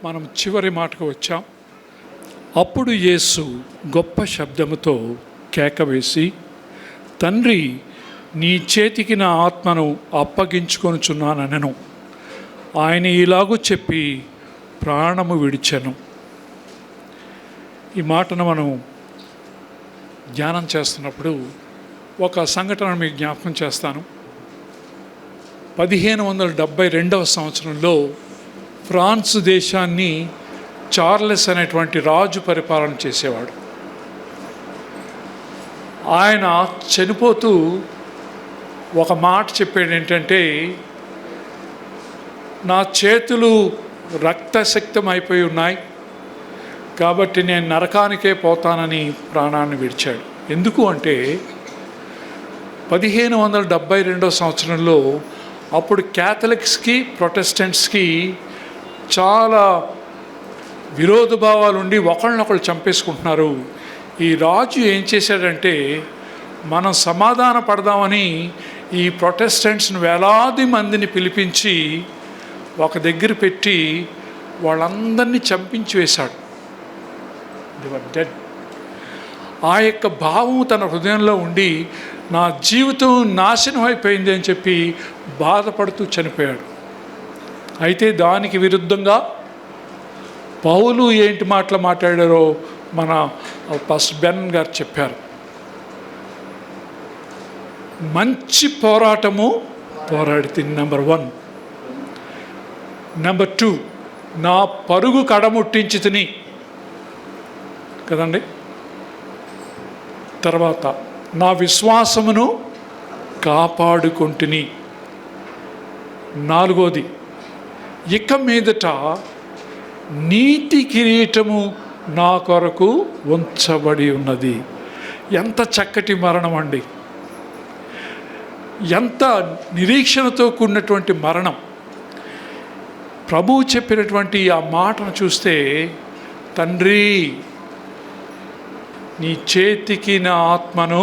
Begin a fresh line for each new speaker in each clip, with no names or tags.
మనం చివరి మాటకు వచ్చాం. అప్పుడు యేసు గొప్ప శబ్దముతో కేక వేసి, తండ్రి, నీ చేతికి నా ఆత్మను అప్పగించుకొనుచున్నానెను. ఆయన ఇలాగూ చెప్పి ప్రాణము విడిచెను. ఈ మాటను మనం ధ్యానం చేస్తున్నప్పుడు ఒక సంఘటన మీకు జ్ఞాపకం చేస్తాను. 1572 సంవత్సరంలో ఫ్రాన్స్ దేశాన్ని చార్లెస్ అనేటువంటి రాజు పరిపాలన చేసేవాడు. ఆయన చనిపోతూ ఒక మాట చెప్పాడు, ఏంటంటే, నా చేతులు రక్తశక్తం అయిపోయి ఉన్నాయి కాబట్టి నేను నరకానికే పోతానని ప్రాణాన్ని విడిచాడు. ఎందుకు అంటే 1572 సంవత్సరంలో అప్పుడు క్యాథలిక్స్కి ప్రొటెస్టెంట్స్కి చాలా విరోధ భావాలు ఉండి ఒకళ్ళనొకళ్ళు చంపేసుకుంటున్నారు. ఈ రాజు ఏం చేశాడంటే, మనం సమాధాన పడదామని ఈ ప్రొటెస్టెంట్స్ని వేలాది మందిని పిలిపించి ఒక దగ్గర పెట్టి వాళ్ళందరినీ చంపించి వేశాడు. They were dead. ఆ యొక్క భావం తన హృదయంలో ఉండి నా జీవితం నాశనం అయిపోయింది అని చెప్పి బాధపడుతూ చనిపోయాడు. అయితే దానికి విరుద్ధంగా పౌలు ఏంటి మాటలు మాట్లాడారో మన పాస్టర్ బెన్ గారు చెప్పారు. మంచి పోరాటము పోరాడితే నెంబర్ 1. నెంబర్ 2, నా పరుగు కడముట్టించి తిని కదండి. తర్వాత నా విశ్వాసమును కాపాడుకుంటుని. 4వది, ఇక మీదట నీతి కిరీటము నా కొరకు ఉంచబడి ఉన్నది. ఎంత చక్కటి మరణం అండి! ఎంత నిరీక్షణతో కూడినటువంటి మరణం! ప్రభువు చెప్పినటువంటి ఆ మాటను చూస్తే, తండ్రి, నీ చేతికి నా ఆత్మను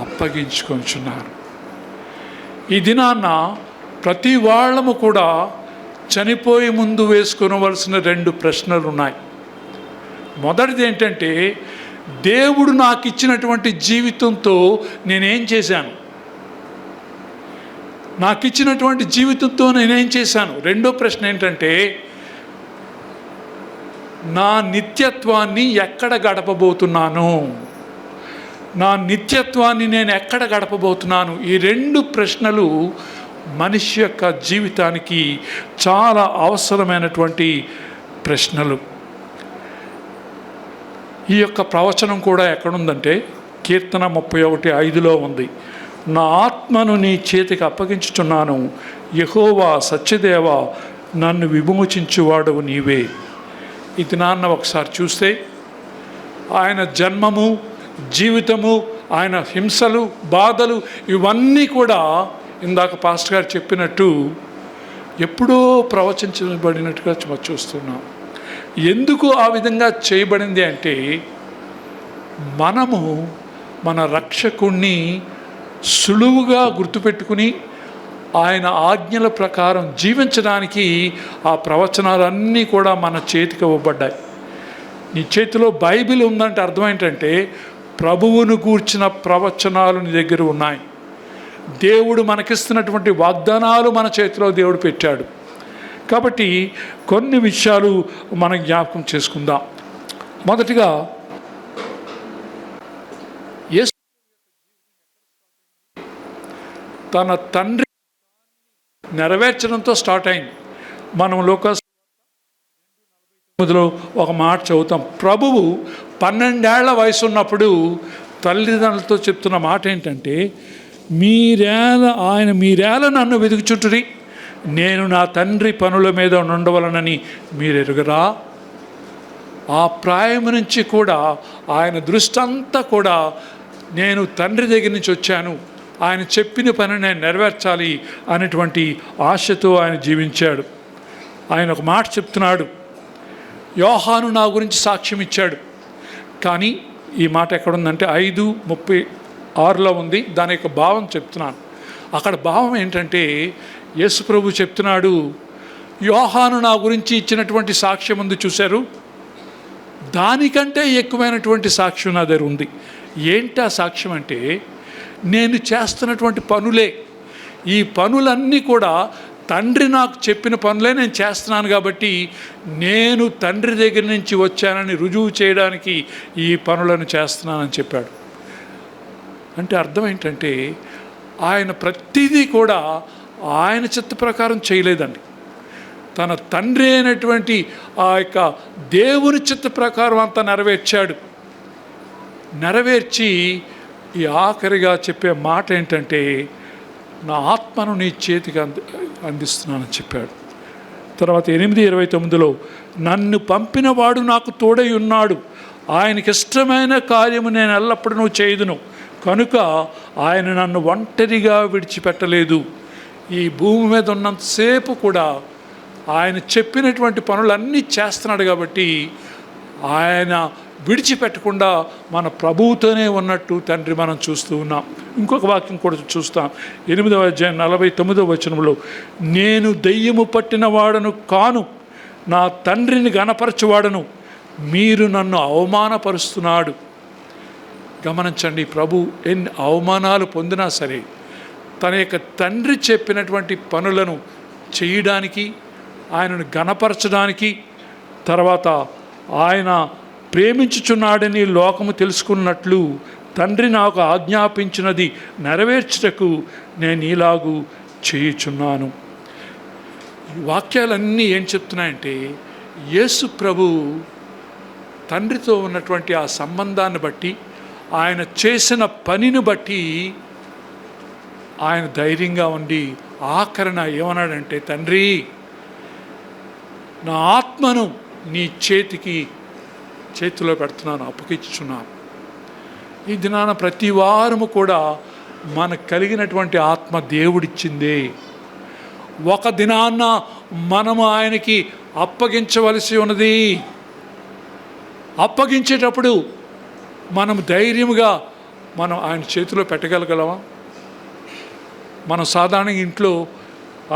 అప్పగించుకొంచున్నాను. ఈ దినాన్న ప్రతి వాళ్ళము కూడా చనిపోయే ముందు వేసుకొనవలసిన 2 ప్రశ్నలు ఉన్నాయి. మొదటిది ఏంటంటే, దేవుడు నాకు ఇచ్చినటువంటి జీవితంతో నేనేం చేశాను? నాకు ఇచ్చినటువంటి జీవితంతో నేనేం చేశాను? రెండో ప్రశ్న ఏంటంటే, నా నిత్యత్వాన్ని ఎక్కడ గడపబోతున్నాను? నా నిత్యత్వాన్ని నేను ఎక్కడ గడపబోతున్నాను? ఈ 2 ప్రశ్నలు మనిషి యొక్క జీవితానికి చాలా అవసరమైనటువంటి ప్రశ్నలు. ఈ యొక్క ప్రవచనం కూడా ఎక్కడుందంటే కీర్తన 31:5లో ఉంది. నా ఆత్మను నీ చేతికి అప్పగించుచున్నాను, యెహోవా సత్యదేవా, నన్ను విమోచించువాడవు నీవే. ఇది నాన్న ఒకసారి చూస్తే ఆయన జన్మము, జీవితము, ఆయన హింసలు, బాధలు ఇవన్నీ కూడా ఇందాక పాస్టర్ గారు చెప్పినట్టు ఎప్పుడో ప్రవచించబడినట్టుగా చూస్తున్నాం. ఎందుకు ఆ విధంగా చేయబడింది అంటే, మనము మన రక్షకుణ్ణి సులువుగా గుర్తుపెట్టుకుని ఆయన ఆజ్ఞల ప్రకారం జీవించడానికి ఆ ప్రవచనాలన్నీ కూడా మన చేతికి ఇవ్వబడ్డాయి. నీ చేతిలో బైబిల్ ఉందంటే అర్థం ఏంటంటే, ప్రభువును గూర్చిన ప్రవచనాలు నీ దగ్గర ఉన్నాయి. దేవుడు మనకిస్తున్నటువంటి వాగ్దానాలు మన చేతిలో దేవుడు పెట్టాడు. కాబట్టి కొన్ని విషయాలు మనం జ్ఞాపకం చేసుకుందాం. మొదటిగా, యేసు తన తండ్రి నెరవేర్చడంతో స్టార్ట్ అయింది. మనం లూకాసు 2:49లో ఒక మాట చదువుతాం. ప్రభువు 12 ఏళ్ల వయసు ఉన్నప్పుడు తల్లిదండ్రులతో చెప్తున్న మాట ఏంటంటే, మీరేళ నన్ను వెతుకుచుంటురి, నేను నా తండ్రి పనుల మీద ఉండవలనని మీరు ఎరుగరా? ఆ ప్రాయం నుంచి కూడా ఆయన దృష్టి అంతా కూడా నేను తండ్రి దగ్గర నుంచి వచ్చాను, ఆయన చెప్పిన పని నేను నెరవేర్చాలి అనేటువంటి ఆశతో ఆయన జీవించాడు. ఆయన ఒక మాట చెప్తున్నాడు, యోహాను నా గురించి సాక్ష్యం ఇచ్చాడు. కానీ ఈ మాట ఎక్కడుందంటే 5:36లో ఉంది. దాని యొక్క భావం చెప్తున్నాను. అక్కడ భావం ఏంటంటే, యేసు ప్రభు చెప్తున్నాడు, యోహాను నా గురించి ఇచ్చినటువంటి సాక్ష్యం ఉంది చూశారు, దానికంటే ఎక్కువైనటువంటి సాక్ష్యం నా దగ్గర ఉంది. ఏంటి ఆ సాక్ష్యం అంటే, నేను చేస్తున్నటువంటి పనులే, ఈ పనులన్నీ కూడా తండ్రి నాకు చెప్పిన పనులే నేను చేస్తున్నాను, కాబట్టి నేను తండ్రి దగ్గర నుంచి వచ్చానని రుజువు చేయడానికి ఈ పనులను చేస్తున్నానని చెప్పాడు. అంటే అర్థం ఏంటంటే, ఆయన ప్రతిదీ కూడా ఆయన చిత్త ప్రకారం చేయలేదండి. తన తండ్రి అయినటువంటి ఆ యొక్క దేవుని చిత్త ప్రకారం అంతా నెరవేర్చాడు. నెరవేర్చి ఈ ఆఖరిగా చెప్పే మాట ఏంటంటే, నా ఆత్మను నీ చేతికి అందిస్తున్నానని చెప్పాడు. తర్వాత 8:29లో నన్ను పంపినవాడు నాకు తోడై ఉన్నాడు, ఆయనకి ఇష్టమైన కార్యము నేను ఎల్లప్పుడూ చేయుదును, కనుక ఆయన నన్ను ఒంటరిగా విడిచిపెట్టలేదు. ఈ భూమి మీద ఉన్నంతసేపు కూడా ఆయన చెప్పినటువంటి పనులన్నీ చేస్తున్నాడు, కాబట్టి ఆయన విడిచిపెట్టకుండా మన ప్రభువుతోనే ఉన్నట్టు తండ్రి మనం చూస్తూ ఉన్నాం. ఇంకొక వాక్యం కూడా చూస్తాం, 8వ అధ్యాయం 49వ వచనంలో, నేను దెయ్యము పట్టిన వాడను కాను, నా తండ్రిని గణపరచువాడను, మీరు నన్ను అవమానపరుస్తున్నాడు. గమనించండి, ప్రభు ఎన్ని అవమానాలు పొందినా సరే తన యొక్క తండ్రి చెప్పినటువంటి పనులను చేయడానికి, ఆయనను గణపరచడానికి, తర్వాత ఆయన ప్రేమించుచున్నాడని లోకము తెలుసుకున్నట్లు తండ్రి నాకు ఆజ్ఞాపించినది నెరవేర్చుటకు నేను ఇలాగూ చేయుచున్నాను. ఈ వాక్యాలన్నీ ఏం చెప్తున్నాయంటే, యేసు ప్రభు తండ్రితో ఉన్నటువంటి ఆ సంబంధాన్ని బట్టి, ఆయన చేసిన పనిని బట్టి ఆయన ధైర్యంగా ఉండి ఆఖరణ ఏమన్నాడంటే, తండ్రి నా ఆత్మను నీ చేతిలో పెడుతున్నాను, అప్పగించుచున్నాను. ఈ దినాన ప్రతి వారము కూడా మనకు కలిగినటువంటి ఆత్మ దేవుడిచ్చిందే. ఒక దినాన్న మనము ఆయనకి అప్పగించవలసి ఉన్నది. అప్పగించేటప్పుడు మనం ధైర్యముగా మనం ఆయన చేతిలో పెట్టగలగలమా? మనం సాధారణంగా ఇంట్లో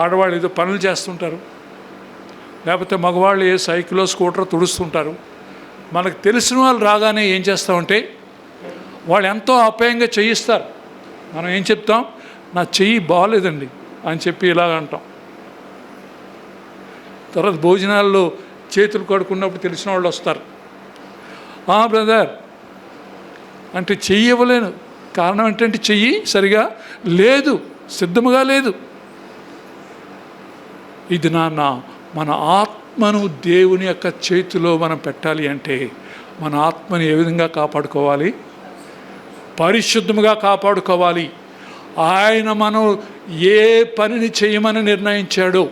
ఆడవాళ్ళు ఏదో పనులు చేస్తుంటారు, లేకపోతే మగవాళ్ళు ఏ సైకిలో స్కూటర్ తుడుస్తుంటారు. మనకు తెలిసిన వాళ్ళు రాగానే ఏం చేస్తామంటే, వాళ్ళు ఎంతో అపాయంగా చేయిస్తారు. మనం ఏం చెప్తాం, నా చెయ్యి బాగోలేదండి అని చెప్పి ఇలాగ అంటాం. తర్వాత భోజనాల్లో చేతులు కడుక్కున్నప్పుడు తెలిసిన వాళ్ళు వస్తారు, బ్రదర్ అంటే చెయ్యి ఇవ్వలేను. కారణం ఏంటంటే చెయ్యి సరిగా లేదు, సిద్ధముగా లేదు. ఇది నాన్న మన ఆత్మను దేవుని యొక్క చేతిలో మనం పెట్టాలి అంటే, మన ఆత్మను ఏ విధంగా కాపాడుకోవాలి? పరిశుద్ధముగా కాపాడుకోవాలి. ఆయన మనం ఏ పనిని చేయమని నిర్ణయించాడో,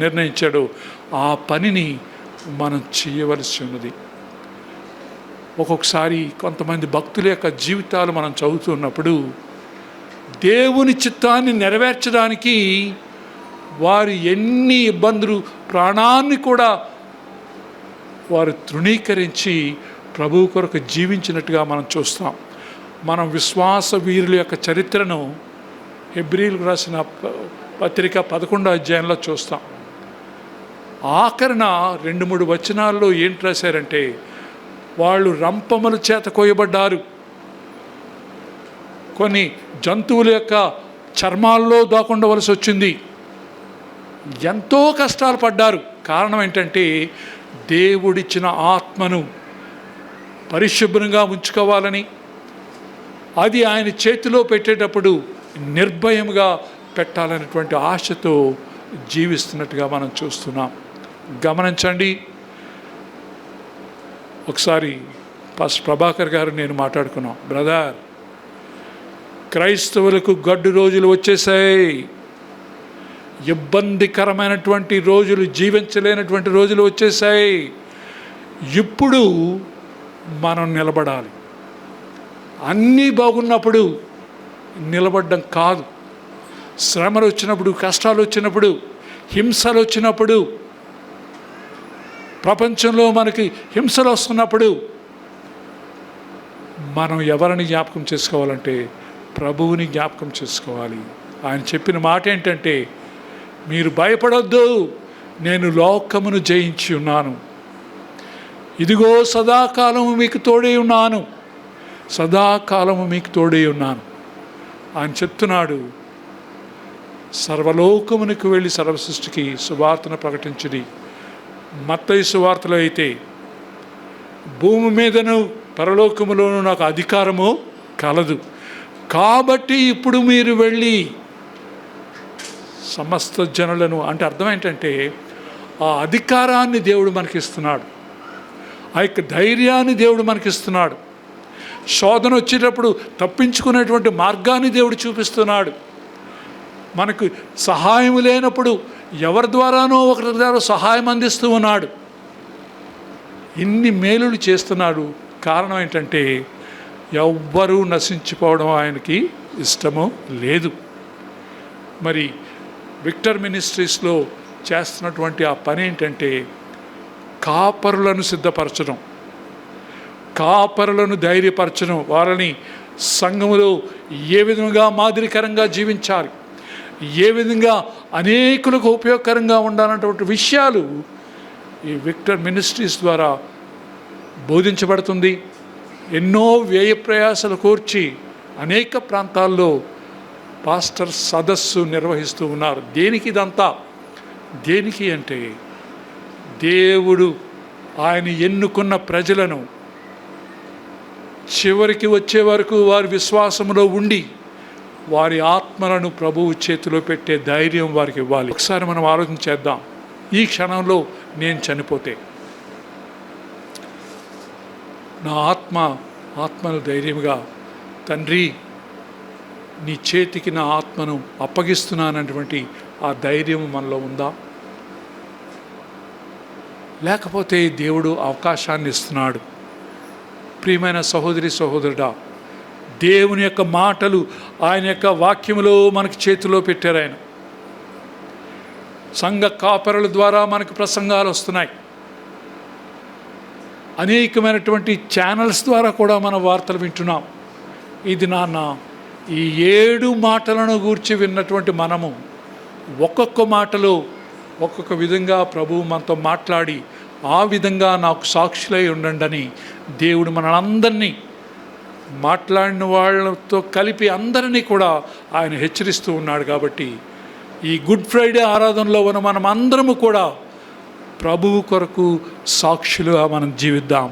నిర్ణయించాడో ఆ పనిని మనం చేయవలసి ఉన్నది. ఒక్కొక్కసారి కొంతమంది భక్తుల యొక్క జీవితాలు మనం చదువుతున్నప్పుడు, దేవుని చిత్తాన్ని నెరవేర్చడానికి వారు ఎన్ని ఇబ్బందులు, ప్రాణాన్ని కూడా వారు తృణీకరించి ప్రభువు కొరకు జీవించినట్టుగా మనం చూస్తాం. మనం విశ్వాస వీరుల యొక్క చరిత్రను హెబ్రీయులకు రాసిన పత్రిక 11వ అధ్యాయంలో చూస్తాం. ఆఖరణ 2-3 వచనాల్లో ఏంటి రాశారంటే, వాళ్ళు రంపముల చేత కోయబడ్డారు, కొన్ని జంతువుల యొక్క చర్మాల్లో దాక్కుండవలసి వచ్చింది, ఎంతో కష్టాలు పడ్డారు. కారణం ఏంటంటే, దేవుడిచ్చిన ఆత్మను పరిశుభ్రంగా ఉంచుకోవాలని, అది ఆయన చేతిలో పెట్టేటప్పుడు నిర్భయంగా పెట్టాలనేటువంటి ఆశతో జీవిస్తున్నట్టుగా మనం చూస్తున్నాం. గమనించండి, ఒకసారి ప్రభాకర్ గారు నేను మాట్లాడుకున్నాం, బ్రదర్ క్రైస్తవులకు గడ్డు రోజులు వచ్చేసాయి, ఇబ్బందికరమైనటువంటి రోజులు, జీవించలేనటువంటి రోజులు వచ్చేసాయి. ఇప్పుడు మనం నిలబడాలి. అన్నీ బాగున్నప్పుడు నిలబడడం కాదు, శ్రమలు వచ్చినప్పుడు, కష్టాలు వచ్చినప్పుడు, హింసలు వచ్చినప్పుడు, ప్రపంచంలో మనకి హింసలు వస్తున్నప్పుడు మనం ఎవరిని జ్ఞాపకం చేసుకోవాలంటే ప్రభువుని జ్ఞాపకం చేసుకోవాలి. ఆయన చెప్పిన మాట ఏంటంటే, మీరు భయపడొద్దు, నేను లోకమును జయించి ఉన్నాను. ఇదిగో సదాకాలము మీకు తోడై ఉన్నాను, సదాకాలము మీకు తోడై ఉన్నాను. ఆయన చెప్తున్నాడు, సర్వలోకమునికి వెళ్ళి సర్వసృష్టికి సువార్తను ప్రకటించుడి. మత్తయి సువార్తలో అయితే భూమి మీదను పరలోకములోను నాకు అధికారము కలదు, కాబట్టి ఇప్పుడు మీరు వెళ్ళి సమస్త జనులను, అంటే అర్థం ఏంటంటే ఆ అధికారాన్ని దేవుడు మనకిస్తున్నాడు, ఆ యొక్క ధైర్యాన్ని దేవుడు మనకిస్తున్నాడు. శోధన వచ్చేటప్పుడు తప్పించుకునేటువంటి మార్గాన్ని దేవుడు చూపిస్తున్నాడు. మనకు సహాయం లేనప్పుడు ఎవరి ద్వారానో ఒకరి ద్వారా సహాయం అందిస్తూ ఉన్నాడు. ఇన్ని మేలులు చేస్తున్నాడు. కారణం ఏంటంటే ఎవ్వరూ నశించిపోవడం ఆయనకి ఇష్టము లేదు. మరి విక్టర్ మినిస్ట్రీస్లో చేస్తున్నటువంటి ఆ పని ఏంటంటే కాపరులను సిద్ధపరచడం, కాపరులను ధైర్యపరచడం, వారిని సంఘములో ఏ విధంగా మాదిరికరంగా జీవించాలి, ఏ విధంగా అనేకులకు ఉపయోగకరంగా ఉండాలన్నటువంటి విషయాలు ఈ విక్టర్ మినిస్ట్రీస్ ద్వారా బోధించబడుతుంది. ఎన్నో వ్యయ ప్రయాసాలు కోర్చి అనేక ప్రాంతాల్లో పాస్టర్ సదస్సు నిర్వహిస్తూ ఉన్నారు. దేనికి ఇదంతా? దేనికి అంటే దేవుడు ఆయన ఎన్నుకున్న ప్రజలను చివరికి వచ్చే వరకు వారి విశ్వాసంలో ఉండి వారి ఆత్మలను ప్రభువు చేతిలో పెట్టే ధైర్యం వారికి ఇవ్వాలి. ఒకసారి మనం ఆలోచన చేద్దాం. ఈ క్షణంలో నేను చనిపోతే నా ఆత్మను ధైర్యంగా, తండ్రి నీ చేతికి నా ఆత్మను అప్పగిస్తున్నానటువంటి ఆ ధైర్యం మనలో ఉందా? లేకపోతే దేవుడు అవకాశాన్ని ఇస్తున్నాడు. ప్రియమైన సహోదరి సహోదరుడా, దేవుని యొక్క మాటలు ఆయన యొక్క వాక్యములో మనకి చేతిలో పెట్టారు. ఆయన సంఘ కాపరుల ద్వారా మనకు ప్రసంగాలు వస్తున్నాయి. అనేకమైనటువంటి ఛానల్స్ ద్వారా కూడా మన వార్తలు వింటున్నాం. ఇది నాన్న ఈ 7 మాటలను గూర్చి విన్నటువంటి మనము ఒక్కొక్క మాటలో ఒక్కొక్క విధంగా ప్రభువు మనతో మాట్లాడి ఆ విధంగా నాకు సాక్షులై ఉండండి అని దేవుడు మనందరినీ, మాట్లాడిన వాళ్ళతో కలిపి అందరినీ కూడా ఆయన హెచ్చరిస్తూ ఉన్నాడు. కాబట్టి ఈ గుడ్ ఫ్రైడే ఆరాధనలో ఉన్న మనం అందరము కూడా ప్రభువు కొరకు సాక్షులుగా మనం జీవిద్దాం.